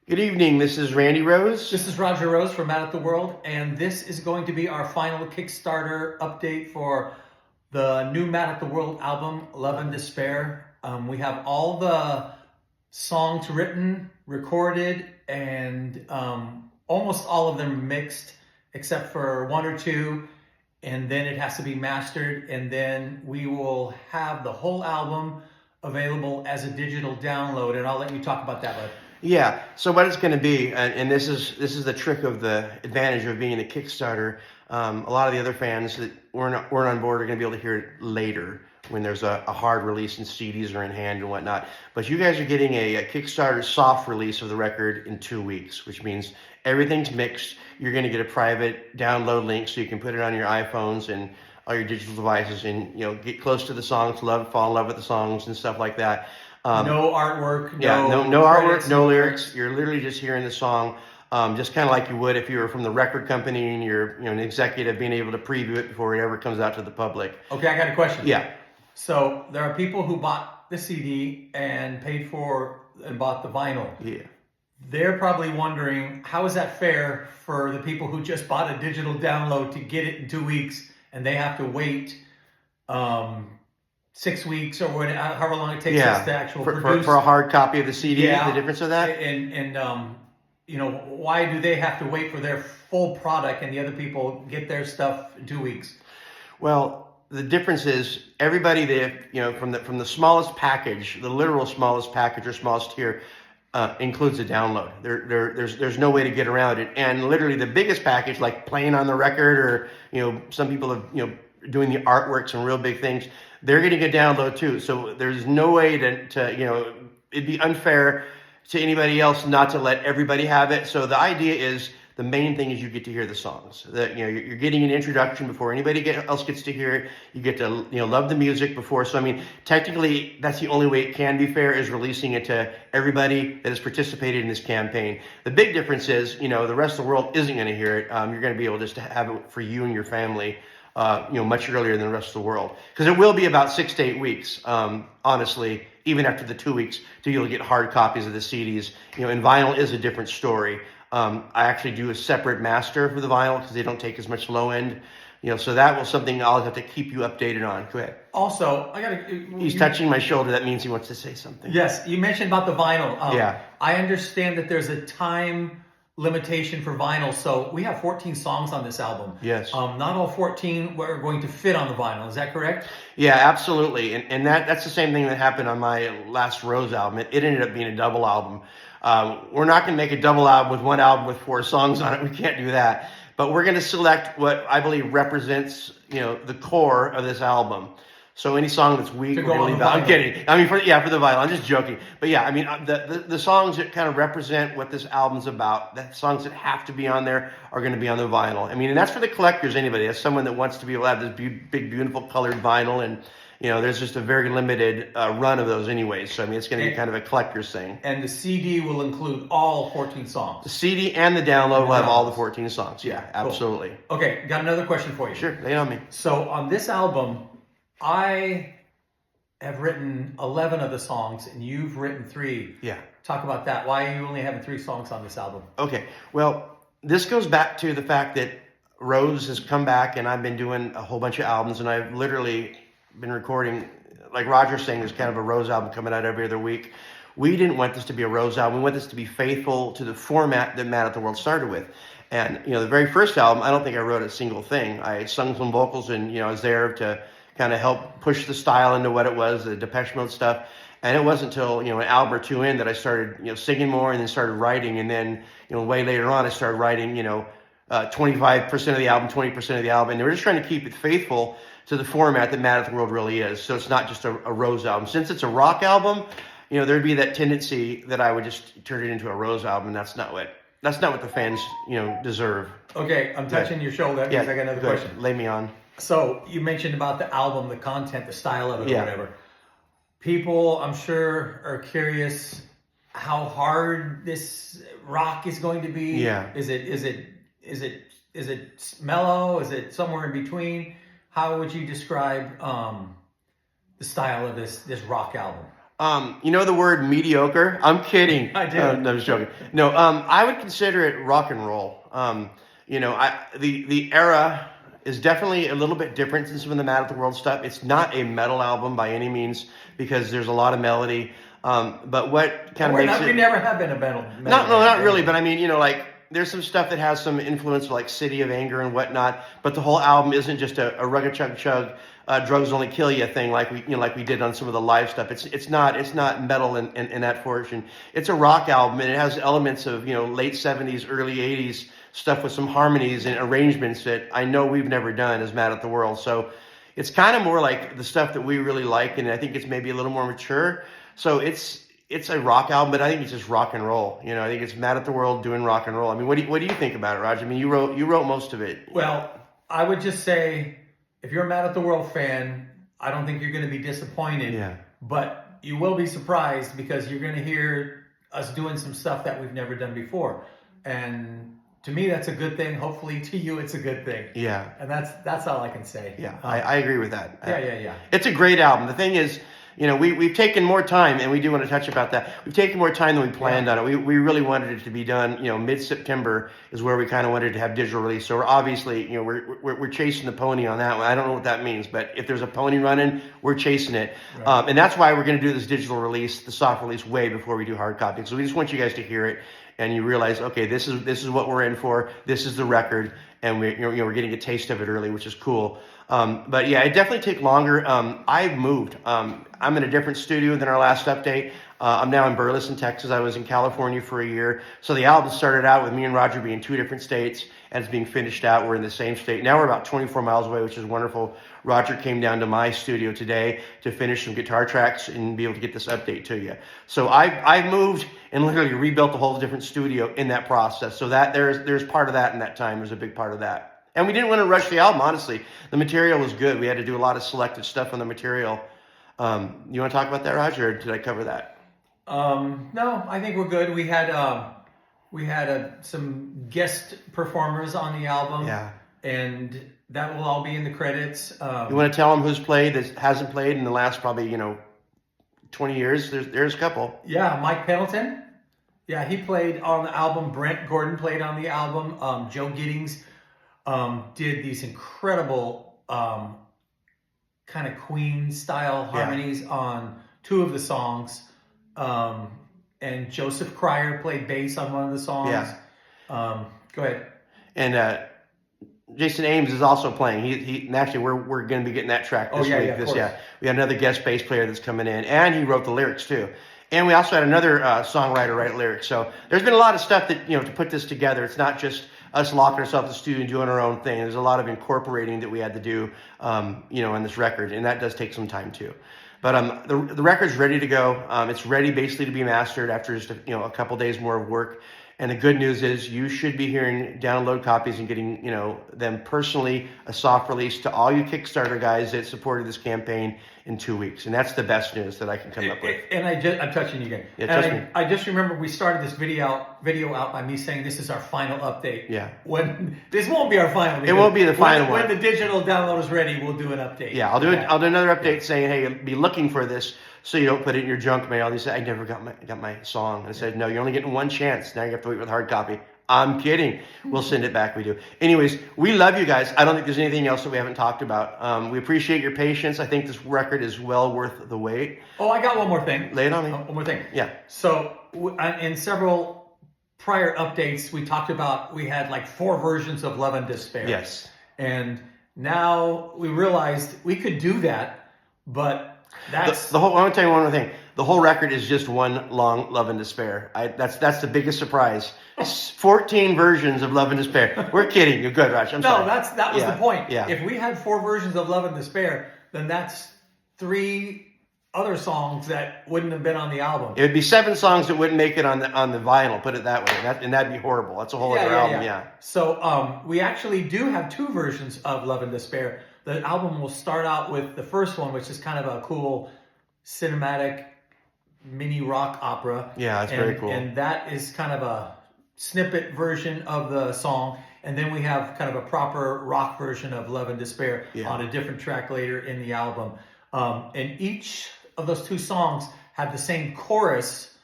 Good evening, this is Randy Rose. This is Roger Rose from Mad at the World, and this is going to be our final Kickstarter update for the new Mad at the World album, Love and Despair. We have all the songs written, recorded, and almost all of them mixed, except for one or two, and then it has to be mastered, and then we will have the whole album available as a digital download, and I'll let you talk about that later. Yeah, so what it's going to be, and this is the trick of the advantage of being a Kickstarter. A lot of the other fans that weren't on board are going to be able to hear it later when there's a hard release in CDs or in hand and whatnot. But you guys are getting a Kickstarter soft release of the record in 2 weeks, which means everything's mixed. You're going to get a private download link so you can put it on your iPhones and all your digital devices and get close to the songs, fall in love with the songs and stuff like that. No artwork, no artwork, no lyrics. You're literally just hearing the song, just kind of like you would if you were from the record company and you're an executive being able to preview it before it ever comes out to the public. Okay, I got a question. Yeah. So there are people who bought the CD and paid for and bought the vinyl. Yeah. They're probably wondering, how is that fair for the people who just bought a digital download to get it in 2 weeks and they have to wait 6 weeks or whatever, however long it takes us to actually produce for a hard copy of the CD. Yeah. The difference of that, and why do they have to wait for their full product and the other people get their stuff in 2 weeks? Well, the difference is everybody that from the smallest package, the literal smallest package or smallest tier, includes a download. There's no way to get around it. And literally the biggest package, like playing on the record, or some people have doing the artworks and real big things, they're getting a download too. So there's no way to it'd be unfair to anybody else not to let everybody have it. So the idea is, the main thing is you get to hear the songs. That you're getting an introduction before anybody else gets to hear it. You get to love the music before. So I mean, technically, that's the only way it can be fair, is releasing it to everybody that has participated in this campaign. The big difference is, the rest of the world isn't going to hear it. You're going to be able just to have it for you and your family, much earlier than the rest of the world, because it will be about 6 to 8 weeks. Honestly, even after the 2 weeks, to be able to get hard copies of the CDs. And vinyl is a different story. I actually do a separate master for the vinyl because they don't take as much low end. So that was something I'll have to keep you updated on. Go ahead. Also, He's touching my shoulder. That means he wants to say something. Yes, you mentioned about the vinyl. Yeah. I understand that there's a time limitation for vinyl, so we have 14 songs on this album. Yes. Not all 14 were going to fit on the vinyl. Is that correct? Yeah, absolutely. And that's the same thing that happened on my last Rose album. It ended up being a double album. We're not going to make a double album with one album with 4 songs on it. We can't do that. But we're going to select what I believe represents, the core of this album. So any song that's weak, we're going to leave out. I'm kidding. I mean, for the vinyl. I'm just joking. But yeah, I mean, the songs that kind of represent what this album's about, the songs that have to be on there are going to be on the vinyl. I mean, and that's for the collectors, anybody. That's someone that wants to be able to have this big, beautiful colored vinyl. And, there's just a very limited run of those anyways. So, I mean, it's going to be kind of a collector's thing. And the CD will include all 14 songs. The CD and the download will have all the 14 songs. Yeah, absolutely. Cool. Okay, got another question for you. Sure, lay it on me. So on this album, I have written 11 of the songs, and you've written 3. Yeah. Talk about that. Why are you only having 3 songs on this album? Okay, well, this goes back to the fact that Rose has come back, and I've been doing a whole bunch of albums, and I've literally been recording, like Roger's saying, there's kind of a Rose album coming out every other week. We didn't want this to be a Rose album. We want this to be faithful to the format that Mad at the World started with. And, the very first album, I don't think I wrote a single thing. I sung some vocals, and, I was there to kind of help push the style into what it was, the Depeche Mode stuff. And it wasn't until, an album or 2 in that I started, singing more, and then started writing. And then, way later on, I started writing, 25% of the album, 20% of the album. And we're just trying to keep it faithful to the format that Mad at the World really is. So it's not just a Rose album. Since it's a rock album, there'd be that tendency that I would just turn it into a Rose album. And that's not what the fans, deserve. Okay, I'm touching your shoulder because I got another question. Lay me on. So you mentioned about the album, the content, the style of it, or whatever. People, I'm sure, are curious how hard this rock is going to be. Yeah. Is it mellow? Is it somewhere in between? How would you describe the style of this rock album? You know the word mediocre? I'm kidding. I do. No, I'm just joking. No, I would consider it rock and roll. The era is definitely a little bit different than some of the Mad at the World stuff. It's not a metal album by any means because there's a lot of melody. But what kind of makes it? We never have been a metal. Not really. But I mean, like there's some stuff that has some influence, like City of Anger and whatnot. But the whole album isn't just a rugged chug chug. Drugs only kill you thing like we did on some of the live stuff. It's not metal in that portion. It's a rock album and it has elements of late 70s, early 80s stuff with some harmonies and arrangements that I know we've never done as Mad at the World. So it's kind of more like the stuff that we really like, and I think it's maybe a little more mature. So it's a rock album, but I think it's just rock and roll. I think it's Mad at the World doing rock and roll. I mean, what do you think about it, Roger? I mean, you wrote most of it. Well, I would just say, if you're a Mad at the World fan, I don't think you're going to be disappointed. Yeah. But you will be surprised because you're going to hear us doing some stuff that we've never done before. And to me, that's a good thing. Hopefully to you, it's a good thing. Yeah. And that's all I can say. Yeah, I agree with that. Yeah. It's a great album. The thing is, we've taken more time, and we do want to touch about that. We've taken more time than we planned on it. We really wanted it to be done, mid-September is where we kind of wanted to have digital release. So we're obviously, we're chasing the pony on that one. I don't know what that means, but if there's a pony running, we're chasing it. Right. And that's why we're going to do this digital release, the soft release, way before we do hard copy. So we just want you guys to hear it, and you realize, okay, this is what we're in for. This is the record, and we're getting a taste of it early, which is cool. But yeah, it definitely take longer. I've moved. I'm in a different studio than our last update. I'm now in Burleson, Texas. I was in California for a year. So the album started out with me and Roger being two different states, and it's being finished out. We're in the same state. Now we're about 24 miles away, which is wonderful. Roger came down to my studio today to finish some guitar tracks and be able to get this update to you. So I've moved and literally rebuilt a whole different studio in that process. So that there's part of that in that time. There's a big part of that. And we didn't want to rush the album, honestly. The material was good. We had to do a lot of selective stuff on the material. You want to talk about that, Roger, or did I cover that? No, I think we're good. We had some guest performers on the album. Yeah. And that will all be in the credits. You want to tell them who's played that hasn't played in the last probably, 20 years? There's a couple. Yeah, Mike Pendleton. Yeah, he played on the album. Brent Gordon played on the album. Joe Giddings did these incredible kind of Queen style harmonies on two of the songs. And Joseph Cryer played bass on one of the songs. Yeah. Go ahead. And Jason Ames is also playing. And actually we're going to be getting that track this week. We had another guest bass player that's coming in, and he wrote the lyrics too. And we also had another songwriter write lyrics. So there's been a lot of stuff that to put this together. It's not just us locking ourselves in the studio and doing our own thing. There's a lot of incorporating that we had to do, on this record, and that does take some time too. But the record's ready to go. It's ready basically to be mastered after just a couple days more of work. And the good news is you should be hearing download copies and getting them personally, a soft release to all you Kickstarter guys that supported this campaign in 2 weeks. And that's the best news that I can come up with. And I'm touching you again. Yeah, touch me. I just remember we started this video out by me saying this is our final update. Yeah. When this won't be our final. It won't be the final one. When the digital download is ready, we'll do an update. Yeah, I'll do another update saying, hey, be looking for this, so you don't put it in your junk mail. And you say, I never got my song. And I said, no, you're only getting one chance. Now you have to wait for the hard copy. I'm kidding. We'll send it back. We do. Anyways, we love you guys. I don't think there's anything else that we haven't talked about. We appreciate your patience. I think this record is well worth the wait. Oh, I got one more thing. Lay it on me. One more thing. Yeah. So in several prior updates, we talked about we had like 4 versions of Love and Despair. Yes. And now we realized we could do that, but that's I want to tell you one more thing. The whole record is just one long Love and Despair. That's the biggest surprise. 14 versions of Love and Despair. We're kidding. You're good, Raj. I'm sorry. That was the point. Yeah. If we had 4 versions of Love and Despair, then that's 3 other songs that wouldn't have been on the album. It would be 7 songs that wouldn't make it on the vinyl. Put it that way, and that'd be horrible. That's a whole other album. Yeah. So we actually do have 2 versions of Love and Despair. The album will start out with the first one, which is kind of a cool cinematic mini rock opera. Yeah, it's very cool. And that is kind of a snippet version of the song. And then we have kind of a proper rock version of Love and Despair on a different track later in the album. And each of those 2 songs had the same chorus,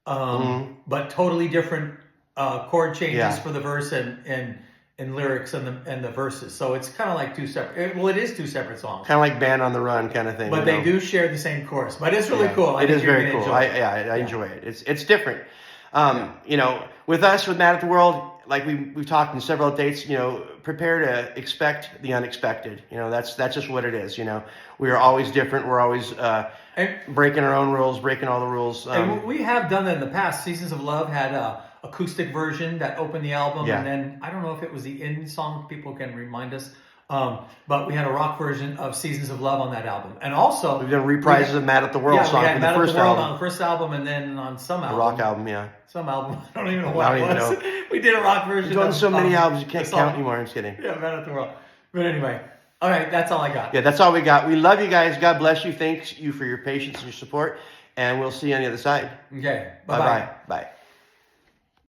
but totally different chord changes for the verse and lyrics and the verses. So it's kind of like two separate. Well, it is two separate songs. Kind of like Band on the Run kind of thing. But they do share the same chorus. But it's really cool. It is very cool. I enjoy it. It's different. You know, with us, with Mad at the World, like we've talked in several updates, you know, prepare to expect the unexpected. You know, that's just what it is. You know, we are always different. We're always breaking our own rules, breaking all the rules. And we have done that in the past. Seasons of Love had a acoustic version that opened the album, and then I don't know if it was the end song. People can remind us. But we had a rock version of Seasons of Love on that album, and also we've done reprises of Mad at the World song from the first album. On the first album, and then on some album, the rock album, some album. I don't even know what it was. We did a rock version. We've done so many albums you can't count anymore. I'm just kidding. Yeah, Mad at the World. But anyway, all right, that's all I got. Yeah, that's all we got. We love you guys. God bless you. Thanks you for your patience and your support, and we'll see you on the other side. Okay, bye. Bye.